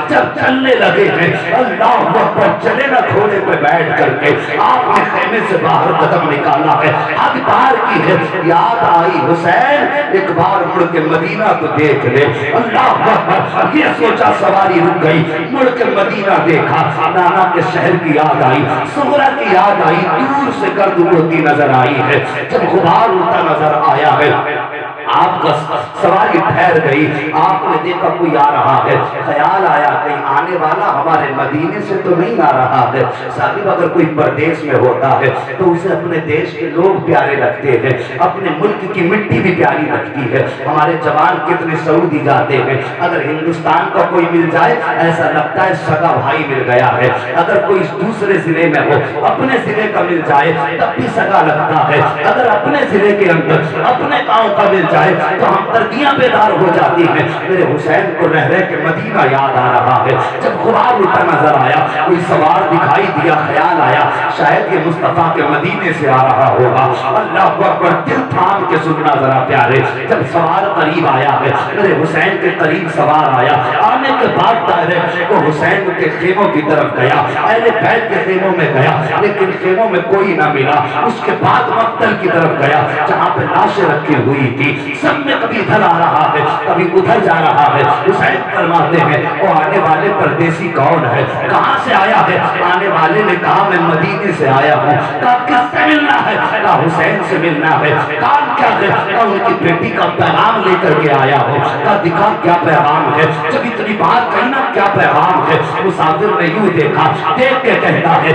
جب چلنے لگے ہیں اللہ اکبر چلے نہ گھوڑے پہ بیٹھ کر کے آپ نے خیمے سے باہر قدم نکالا ہے حق بار کی ہے یاد آئی حسین ایک بار مڑ کے مدینہ تو دیکھ لے اللہ اکبر یہ سوچا سواری رک گئی مڑ کے مدینہ دیکھا نانا کے شہر کی یاد آئی صغرا کی یاد آئی دور سے گرد اڑتی نظر آئی ہے جب غبار اڑتا نظر آیا ہے آپ کا سواری ٹھہر گئی آپ نے دیکھا کوئی آ رہا ہے خیال آیا کہیں آنے والا ہمارے مدینے سے تو نہیں آ رہا ہے صاحب اگر کوئی پردیس میں ہوتا ہے تو اسے اپنے دیش کے لوگ پیارے لگتے ہیں اپنے ملک کی مٹی بھی پیاری لگتی ہے ہمارے جوان کتنے سعودی جاتے ہیں اگر ہندوستان کا کوئی مل جائے ایسا لگتا ہے سگا بھائی مل گیا ہے اگر کوئی دوسرے ضلع میں ہو اپنے ضلع کا مل جائے تب بھی سگا لگتا ہے اگر اپنے ضلع کے اندر اپنے گاؤں کا مل جائے تو ہم تردیاں بیدار ہو جاتی ہیں میرے حسین کو رہ رہ کے مدینہ یاد آ رہا ہے جب غبار اٹھا نظر آیا کوئی سوار دکھائی دیا خیال آیا شاید یہ مصطفیٰ کے مدینے سے آ رہا ہوگا اللہ اکبر دل تھام کے سننا ذرا پیارے جب سوار قریب آیا ہے میرے حسین کے قریب سوار آیا آنے کے بعد ڈائریکٹ وہ حسین کے خیموں کی طرف گیا اہل بیت کے خیموں میں گیا لیکن خیموں میں کوئی نہ ملا اس کے بعد مقتل کی طرف گیا جہاں پہ لاشیں رکھی ہوئی تھی سب میں کبھی ادھر آ رہا ہے کبھی ادھر جا رہا ہے حسین فرماتے ہیں وہ آنے والے پردیسی کون ہے کہاں سے آیا ہے آنے والے نے کہا میں مدینے سے آیا ہوں کہا کس سے ملنا ہے کہا حسین سے ملنا ہے کام کیا ہے کہا ان کی بیٹی کا پیغام لے کر کے آیا ہوں کہا دکھا کیا پیغام ہے جب اتنی بات کہی نا کیا پیغام ہے مسافر نے یوں دیکھا دیکھ کے کہتا ہے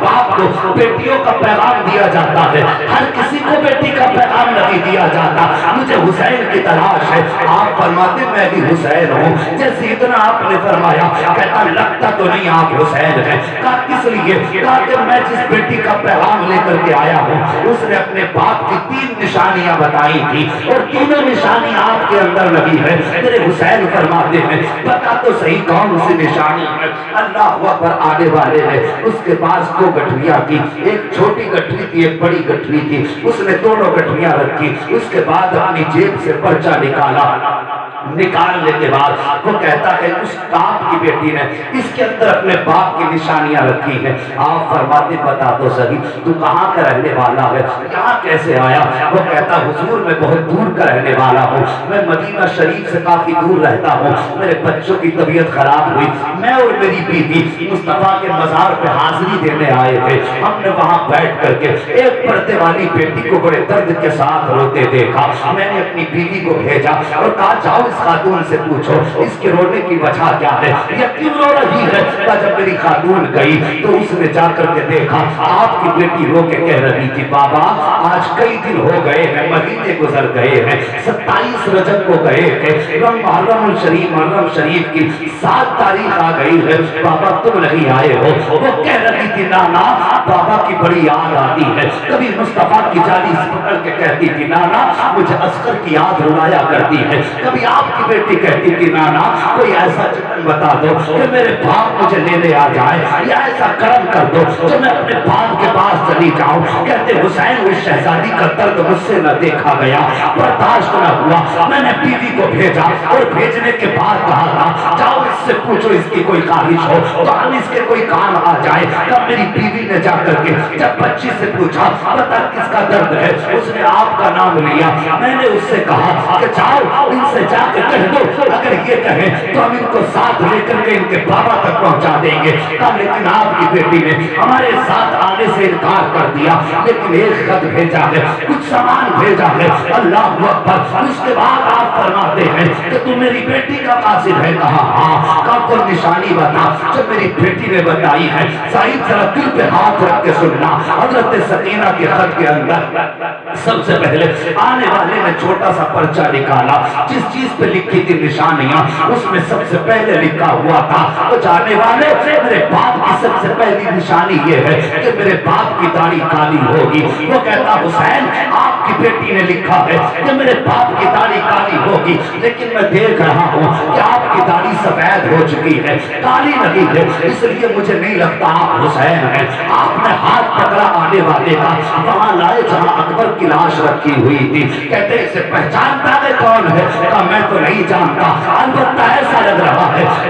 باپ کو بیٹیوں کا پیغام دیا جاتا ہے ہر کسی کو بیٹی کا پیغام نہیں دیا جاتا مجھے حسین کی تلاش ہے آپ فرماتے میں بھی حسین ہوں جیسے اتنا آپ نے فرمایا کہتا لگتا تو نہیں آپ حسین ہیں کہا کس لیے کہا کہ میں جس بیٹی کا پیغام لے کر کے آیا ہوں اس نے اپنے باپ کی 3 نشانیاں بتائی تھی اور تینوں نشانی آپ کے اندر لگی ہے میرے حسین فرماتے ہیں بتا تو صحیح کون سی نشانی ہے اللہ اکبر آنے والے نے اس کے پاس 2 گٹھڑیاں تھی ایک چھوٹی گٹھڑی تھی ایک بڑی گٹھڑی تھی اس نے دونوں گٹھڑیاں رکھی اس کے بعد اپنی جیب سے پرچہ نکالنے کے بعد وہ کہتا ہے اس باپ کی بیٹی نے اس کے اندر اپنے باپ کی نشانیاں رکھی ہیں آپ فرماتے بتا تو صحیح تو کہاں کا رہنے والا ہے یہاں کیسے آیا وہ کہتا حضور میں بہت دور کا رہنے والا ہوں میں مدینہ شریف سے کافی دور رہتا ہوں میرے بچوں کی طبیعت خراب ہوئی میں اور میری بیوی مصطفیٰ کے مزار پہ حاضری دینے آئے تھے ہم نے وہاں بیٹھ کر کے ایک پردے والی بیٹی کو بڑے درد کے ساتھ روتے دیکھا میں نے اپنی بیوی کو بھیجا اور کہا جاؤ اس خاتون سے پوچھو اس کے رونے کی وجہ کیا ہے یہ کیوں رو رہی ہے جب میری خاتون گئی تو اس نے جا کر کے دیکھا آپ کی بیٹی رو کے کہہ رہی تھی بابا آج کئی دن ہو گئے ہیں مہینے گزر گئے ہیں 27 رجب کو گئے تھے محرم شریف کی 7 تاریخ آ گئی ہے بابا تم نہیں آئے ہو وہ کہہ رہی تھی نانا بابا کی بڑی یاد آتی ہے کبھی مصطفیٰ کی جالی پکڑ کے کہتی تھی نانا مجھے اصغر کی یاد رلایا کرتی ہے کبھی آپ کی بیٹی کہتی تھی نانا کوئی ایسا چکن بتا دو کہ میرے باپ مجھے لینے آ جائے یا ایسا کرم کر دو جو میں اپنے باپ کے پاس چلی جاؤں کہتے حسین اس شہزادی کا درد مجھ سے نہ دیکھا گیا برداشت نہ ہوا میں نے بیوی کو بھیجا اور بھیجنے کے بعد کہا تھا جاؤ اس سے پوچھو اس کی کوئی خواہش ہو تو ہم اس کے کوئی کام آ جائے تب میری بیوی نے جا کر کے جب بچی سے پوچھا بتا کس کا درد ہے اس نے آپ کا نام لیا میں نے اس سے کہا کہ جاؤ ان سے جا کے کہہ دو اگر یہ کہیں تو ہم ان کو ساتھ لے کر کے ان کے بابا تک پہنچا دیں گے لیکن آپ کی بیٹی نے ہمارے ساتھ آنے سے انکار کر دیا لیکن ایک خط بھیجا ہے کچھ سامان بھیجا ہے اللہ اکبر اس کے بعد آپ فرماتے ہیں کہ تم میری بیٹی کا قاصد ہے کہا ہاں کہا کوئی نشانی بتا جب میری بیٹی نے بتائی ہے سعید ذرا دل پہ ہاتھ رکھ کے سننا حضرت سکینہ کے خط کے اندر سب سے پہلے آنے والے نے چھوٹا سا پرچہ نکالا جس چیز پہ لکھی تھی نشانیاں اس میں سب سے پہلے لکھا ہوا تھا تو جانے والے میرے باپ کی سب سے پہلی نشانی یہ ہے کہ میرے باپ کی داڑھی کالی ہوگی وہ کہتا حسین آپ کی بیٹی نے لکھا ہے کہ میرے باپ کی داڑھی کالی ہوگی لیکن میں دیکھ رہا ہوں کہ آپ کی داڑھی سفید ہو چکی ہے کالی نہیں ہے اس لیے مجھے نہیں لگتا آپ حسین ہیں آپ نے ہاتھ پکڑا آنے والے کا وہاں لائے جہاں اکبر کی لاش رکھی ہوئی تھی کہتے اسے پہچانتا ہے کون ہے کہا میں تو نہیں جانتا البتہ ایسا لگ رہا ہے